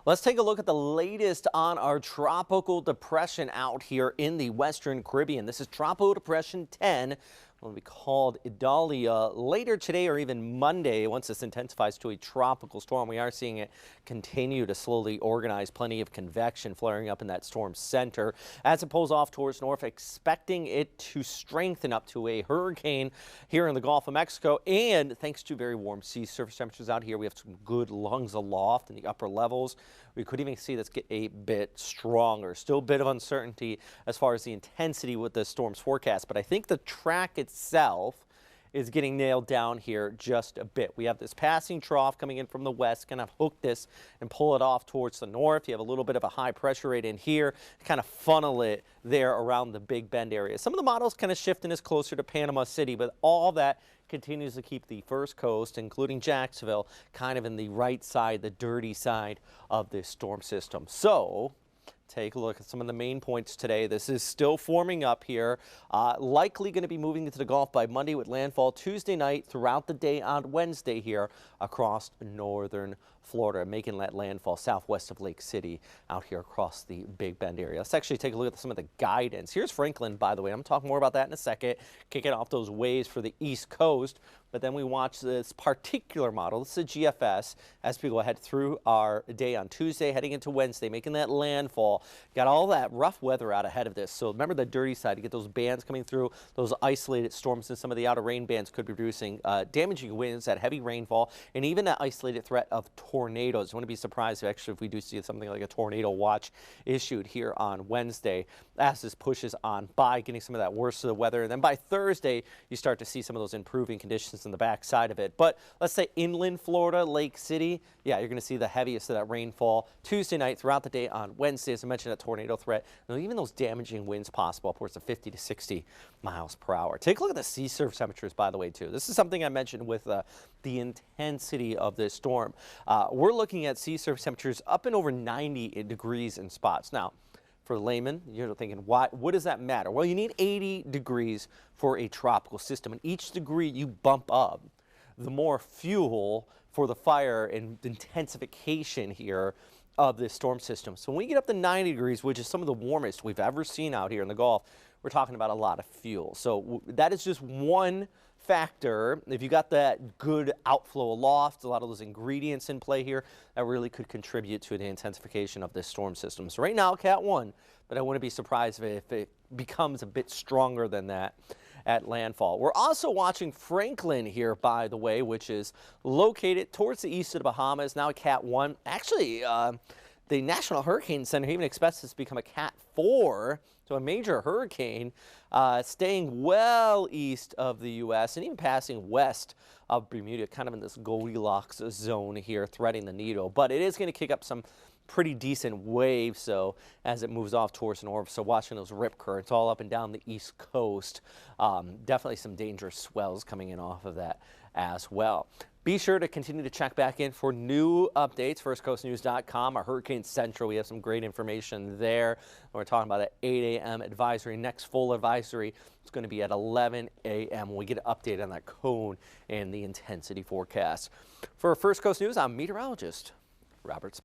Let's take a look at the latest on our tropical depression out here in the Western Caribbean. This is Tropical Depression 10. Will be called Idalia later today or even Monday. Once this intensifies to a tropical storm, we are seeing it continue to slowly organize. Plenty of convection flaring up in that storm center as it pulls off towards north, expecting it to strengthen up to a hurricane here in the Gulf of Mexico. And thanks to very warm sea surface temperatures out here, we have some good lungs aloft in the upper levels. We could even see this get a bit stronger. Still a bit of uncertainty as far as the intensity with the storm's forecast, but I think the track itself is getting nailed down here just a bit. We have this passing trough coming in from the west, kind of hook this and pull it off towards the north. You have a little bit of a high pressure rate in here, kind of funnel it there around the Big Bend area. Some of the models kind of shifting us closer to Panama City, but all that continues to keep the first coast, including Jacksonville, kind of in the right side, the dirty side of this storm system. So take a look at some of the main points today. This is still forming up here, likely going to be moving into the Gulf by Monday with landfall Tuesday night throughout the day on Wednesday here across northern Florida, making that landfall southwest of Lake City out here across the Big Bend area. Let's actually take a look at some of the guidance. Here's Franklin, by the way. I'm going to talk more about that in a second, kicking off those waves for the East Coast. But then we watch this particular model. This is a GFS as we go ahead through our day on Tuesday, heading into Wednesday, making that landfall. Got all that rough weather out ahead of this. So remember the dirty side. You get those bands coming through, those isolated storms, and some of the outer rain bands could be producing damaging winds, that heavy rainfall, and even that isolated threat of tornadoes. I wouldn't be surprised if we do see something like a tornado watch issued here on Wednesday as this pushes on by, getting some of that worst of the weather. And then by Thursday, you start to see some of those improving conditions in the back side of it. But let's say inland Florida, Lake City, yeah, you're going to see the heaviest of that rainfall Tuesday night throughout the day on Wednesday. As I mentioned, that tornado threat, and even those damaging winds possible upwards of 50 to 60 miles per hour. Take a look at the sea surface temperatures, by the way, too. This is something I mentioned with the intensity of this storm. We're looking at sea surface temperatures up and over 90 degrees in spots. Now, for laymen, you're thinking, what does that matter? Well, you need 80 degrees for a tropical system, and each degree you bump up, the more fuel for the fire and intensification here of this storm system. So when we get up to 90 degrees, which is some of the warmest we've ever seen out here in the Gulf, we're talking about a lot of fuel. So that is just one factor. If you got that good outflow aloft, a lot of those ingredients in play here, that really could contribute to the intensification of this storm system. So right now, Cat 1, but I wouldn't be surprised if it becomes a bit stronger than that at landfall. We're also watching Franklin here, by the way, which is located towards the east of the Bahamas, now a Cat 1. Actually, the National Hurricane Center even expects this to become a Cat 4, so a major hurricane, staying well east of the U.S. and even passing west of Bermuda, kind of in this Goldilocks zone here, threading the needle. But it is going to kick up some pretty decent waves, so as it moves off towards the north. So watching those rip currents all up and down the East Coast, definitely some dangerous swells coming in off of that as well. Be sure to continue to check back in for new updates. FirstCoastNews.com, our Hurricane Central. We have some great information there. We're talking about an 8 a.m. advisory. Next full advisory is going to be at 11 a.m. when we get an update on that cone and the intensity forecast. For First Coast News, I'm meteorologist Robert.